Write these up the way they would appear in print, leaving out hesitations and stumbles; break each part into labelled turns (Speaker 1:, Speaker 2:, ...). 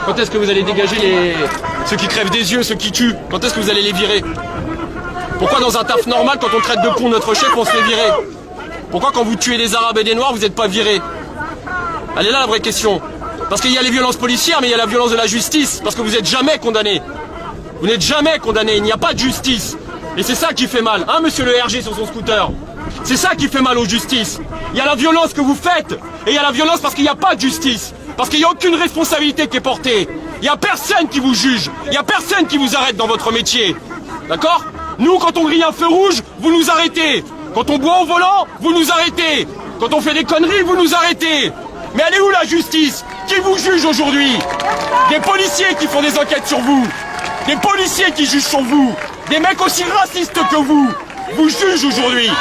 Speaker 1: Quand est-ce que vous allez dégager ceux qui crèvent des yeux, ceux qui tuent? Quand est-ce que vous allez les virer? Pourquoi dans un taf normal, quand on traite de con notre chef, on se fait virer? Pourquoi quand vous tuez des Arabes et des Noirs, vous n'êtes pas virés? Elle est là la vraie question. Parce qu'il y a les violences policières, mais il y a la violence de la justice. Parce que vous n'êtes jamais condamné. Vous n'êtes jamais condamné, il n'y a pas de justice. Et c'est ça qui fait mal, hein, monsieur le RG sur son scooter? C'est ça qui fait mal aux justices. Il y a la violence que vous faites, et il y a la violence parce qu'il n'y a pas de justice. Parce qu'il n'y a aucune responsabilité qui est portée. Il n'y a personne qui vous juge. Il n'y a personne qui vous arrête dans votre métier. D'accord? Nous, quand on grille un feu rouge, vous nous arrêtez. Quand on boit au volant, vous nous arrêtez. Quand on fait des conneries, vous nous arrêtez. Mais elle est où la justice? Qui vous juge aujourd'hui? Des policiers qui font des enquêtes sur vous. Des policiers qui jugent sur vous. Des mecs aussi racistes que vous jugent aujourd'hui.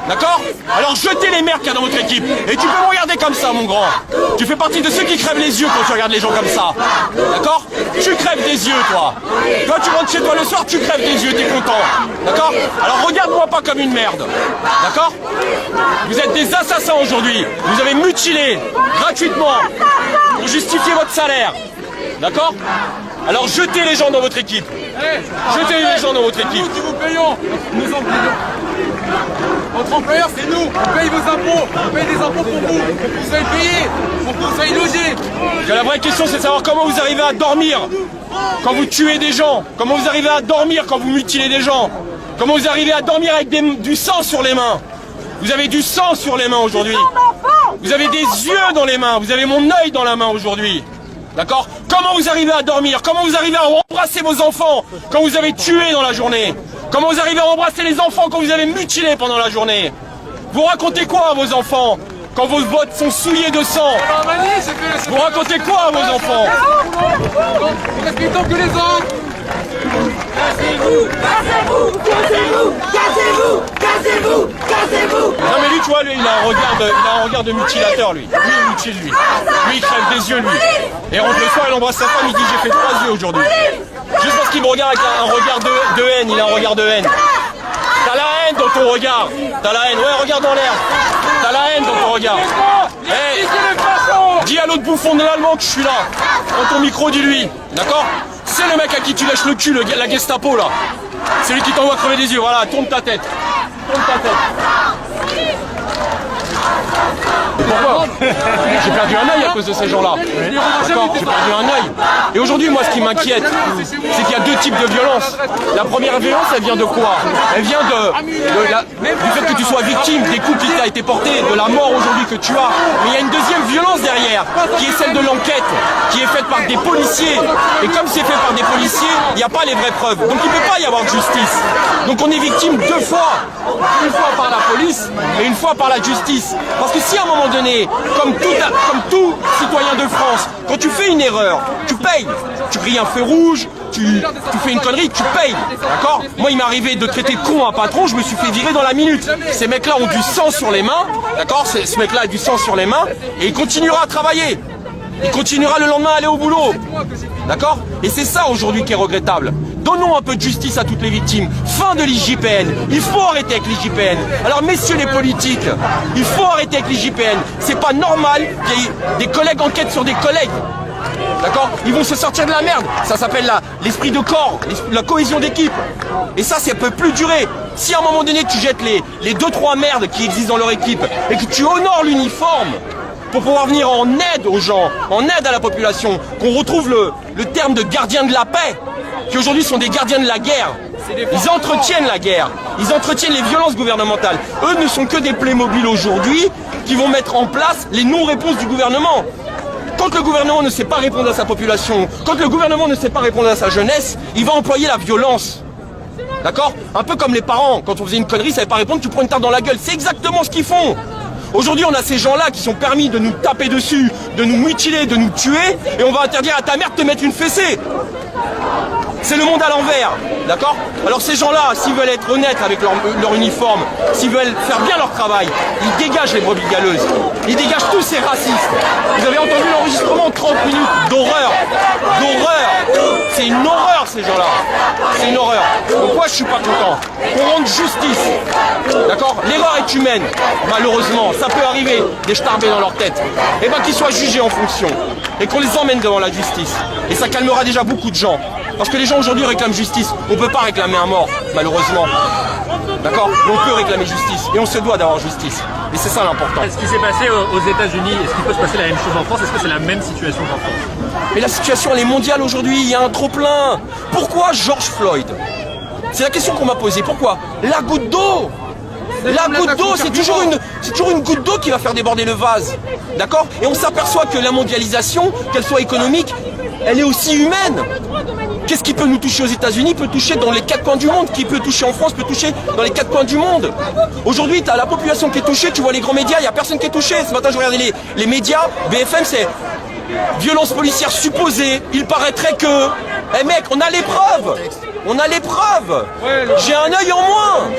Speaker 1: D'accord? Alors jetez les merdes qu'il y a dans votre équipe. Et tu peux me regarder comme ça, mon grand. Tu fais partie de ceux qui crèvent les yeux quand tu regardes les gens comme ça. D'accord? Tu crèves des yeux, toi. Quand tu rentres chez toi le soir, tu crèves des yeux, t'es content. D'accord? Alors regarde-moi pas comme une merde. D'accord? Vous êtes des assassins aujourd'hui. Vous avez mutilé gratuitement pour justifier votre salaire. D'accord? Alors jetez les gens dans votre équipe. Jetez les gens dans votre équipe.
Speaker 2: C'est nous qui vous payons. Nous employons. Votre employeur, c'est nous. On paye vos impôts. On paye des impôts pour vous. Pour que vous soyez payés. Pour que vous soyez logés.
Speaker 1: La vraie question, c'est de savoir comment vous arrivez à dormir quand vous tuez des gens. Comment vous arrivez à dormir quand vous mutilez des gens. Comment vous arrivez à dormir avec du sang sur les mains. Vous avez du sang sur les mains aujourd'hui. Vous avez des yeux dans les mains. Vous avez mon œil dans la main aujourd'hui. D'accord? Comment vous arrivez à dormir? Comment vous arrivez à embrasser vos enfants quand vous avez tué dans la journée? Comment vous arrivez à embrasser les enfants quand vous avez mutilé pendant la journée? Vous racontez quoi à vos enfants quand vos bottes sont souillées de sang? Vous racontez quoi à vos enfants?
Speaker 2: Nous respectons que les autres.
Speaker 3: Cassez-vous! Cassez-vous! Cassez-vous! Cassez-vous! Cassez-vous! Cassez-vous!
Speaker 1: Non mais lui, tu vois, lui, il a un regard de mutilateur, lui. Lui, il mutile, lui. Lui, il crève des yeux, lui. Et rentre le soir, il embrasse sa femme, il dit j'ai fait 3 yeux aujourd'hui. Juste parce qu'il me regarde avec un regard de haine, il a un regard de haine. T'as la haine dans ton regard. T'as la haine, ouais, regarde dans l'air. T'as la haine dans ton regard. Hey, dis à l'autre bouffon de l'allemand que je suis là. Dans ton micro, dis-lui. D'accord? C'est le mec à qui tu lèches le cul, la Gestapo, là. C'est lui qui t'envoie crever des yeux. Voilà, tourne ta tête. Tourne ta tête. Pourquoi? J'ai perdu un œil à cause de ces gens-là. D'accord? J'ai perdu un œil. Et aujourd'hui, moi, ce qui m'inquiète, c'est qu'il y a 2 types de violences. La première violence, elle vient de quoi? Elle vient du fait que tu sois victime des coups qui t'a été portés, de la mort aujourd'hui que tu as. Mais il y a une deuxième violence derrière, qui est celle de l'enquête, qui est faite par des policiers. Et comme c'est fait par des policiers, il n'y a pas les vraies preuves. Donc il ne peut pas y avoir de justice. Donc on est victime 2 fois. Une fois par la police et une fois par la justice. Parce que si à un moment donné, comme tout citoyen de France, quand tu fais une erreur, tu payes. Tu grilles un feu rouge, tu fais une connerie, tu payes. D'accord? Moi, il m'est arrivé de traiter de con un patron, je me suis fait virer dans la minute. Ces mecs-là ont du sang sur les mains. D'accord? Ce mec-là a du sang sur les mains et il continuera à travailler. Il continuera le lendemain à aller au boulot. D'accord? Et c'est ça aujourd'hui qui est regrettable. Donnons un peu de justice à toutes les victimes. Fin de l'IJPN. Il faut arrêter avec l'IJPN. Alors messieurs les politiques, il faut arrêter avec l'IJPN. C'est pas normal qu'il y ait des collègues enquêtent sur des collègues. D'accord? Ils vont se sortir de la merde. Ça s'appelle l'esprit de corps, la cohésion d'équipe. Et ça peut plus durer. Si à un moment donné tu jettes les 2-3 merdes qui existent dans leur équipe et que tu honores l'uniforme pour pouvoir venir en aide aux gens, en aide à la population, qu'on retrouve le terme de gardien de la paix, qui aujourd'hui sont des gardiens de la guerre. Ils entretiennent la guerre, ils entretiennent les violences gouvernementales. Eux ne sont que des Playmobil aujourd'hui qui vont mettre en place les non-réponses du gouvernement. Quand le gouvernement ne sait pas répondre à sa population, quand le gouvernement ne sait pas répondre à sa jeunesse, il va employer la violence. D'accord? Un peu comme les parents, quand on faisait une connerie, ça ne savait pas répondre, tu prends une tarte dans la gueule. C'est exactement ce qu'ils font. Aujourd'hui, on a ces gens-là qui sont permis de nous taper dessus, de nous mutiler, de nous tuer, et on va interdire à ta mère de te mettre une fessée. C'est le monde à l'envers, d'accord? Alors ces gens-là, s'ils veulent être honnêtes avec leur uniforme, s'ils veulent faire bien leur travail, ils dégagent les brebis galeuses, ils dégagent tous ces racistes. Vous avez entendu l'enregistrement 30 minutes d'horreur, d'horreur. c'est une horreur ces gens-là. C'est une horreur. Donc moi je suis pas content. Qu'on rende justice. D'accord? L'erreur est humaine. Malheureusement, ça peut arriver des starbés dans leur tête. Et ben qu'ils soient jugés en fonction. Et qu'on les emmène devant la justice. Et ça calmera déjà beaucoup de gens. Parce que les gens aujourd'hui réclament justice. On ne peut pas réclamer un mort, malheureusement. D'accord? Mais on peut réclamer justice. Et on se doit d'avoir justice. Et c'est ça l'important.
Speaker 4: Ce qui s'est passé aux États-Unis, est-ce qu'il peut se passer la même chose en France? Est-ce que c'est la même situation qu'en France?
Speaker 1: Mais la situation elle est mondiale aujourd'hui, il y a un trop-plein. Pourquoi George Floyd? C'est la question qu'on m'a posée. Pourquoi? La goutte d'eau. La goutte d'eau, c'est toujours une goutte d'eau qui va faire déborder le vase. D'accord? Et on s'aperçoit que la mondialisation, qu'elle soit économique, elle est aussi humaine. Qu'est-ce qui peut nous toucher aux États-Unis peut toucher dans les 4 coins du monde. Qui peut toucher en France peut toucher dans les 4 coins du monde. Aujourd'hui, tu as la population qui est touchée, tu vois les grands médias, il n'y a personne qui est touché. Ce matin, je regardais les médias, BFM, c'est violence policière supposée, il paraîtrait que... Eh mec, on a les preuves. On a les preuves. J'ai un œil en moins.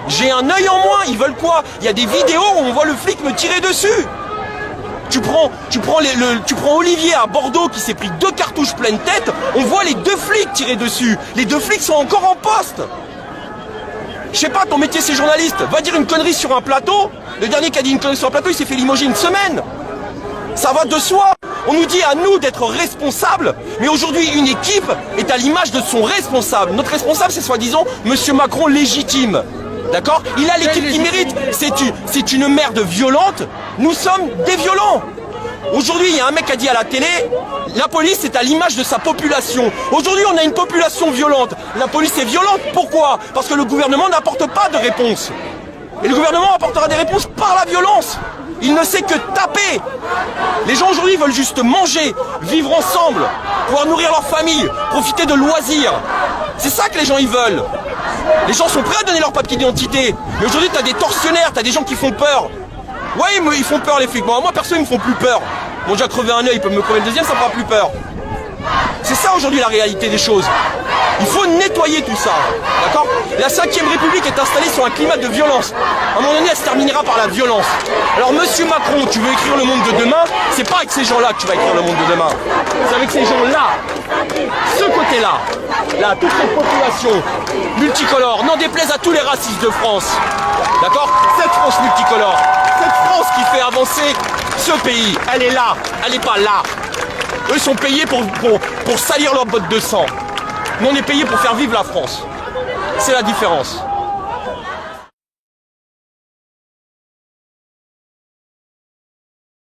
Speaker 1: J'ai un œil en moins. Ils veulent quoi? Il y a des vidéos où on voit le flic me tirer dessus. Tu prends Olivier à Bordeaux qui s'est pris 2 cartouches pleine tête, on voit les 2 flics tirer dessus. Les 2 flics sont encore en poste. Je sais pas, ton métier c'est journaliste, va dire une connerie sur un plateau. Le dernier qui a dit une connerie sur un plateau, il s'est fait limoger une semaine. Ça va de soi. On nous dit à nous d'être responsables, mais aujourd'hui une équipe est à l'image de son responsable. Notre responsable c'est soi-disant Monsieur Macron légitime. D'accord? Il a l'équipe qui mérite. C'est une merde violente. Nous sommes des violents. Aujourd'hui, il y a un mec qui a dit à la télé, la police est à l'image de sa population. Aujourd'hui, on a une population violente. La police est violente. Pourquoi? Parce que le gouvernement n'apporte pas de réponse. Et le gouvernement apportera des réponses par la violence. Il ne sait que taper. Les gens aujourd'hui veulent juste manger, vivre ensemble, pouvoir nourrir leur famille, profiter de loisirs. C'est ça que les gens ils veulent. Les gens sont prêts à donner leur papier d'identité. Mais aujourd'hui, tu as des tortionnaires, tu as des gens qui font peur. Ouais, ils font peur les flics. Bon, moi, perso, ils me font plus peur. Bon, déjà crevé un œil, ils peuvent me crever le deuxième, ça me fera plus peur. C'est ça aujourd'hui la réalité des choses. Il faut nettoyer tout ça. D'accord? La 5e République est installée sur un climat de violence. À un moment donné, elle se terminera par la violence. Alors, Monsieur Macron, tu veux écrire le monde de demain, c'est pas avec ces gens-là que tu vas écrire le monde de demain. C'est avec ces gens-là. Ce côté-là. Là, toute cette population multicolore, n'en déplaise à tous les racistes de France. D'accord? Cette France multicolore, cette France qui fait avancer ce pays, elle est là, elle n'est pas là. Eux sont payés pour salir leurs bottes de sang. Nous on est payés pour faire vivre la France. C'est la différence.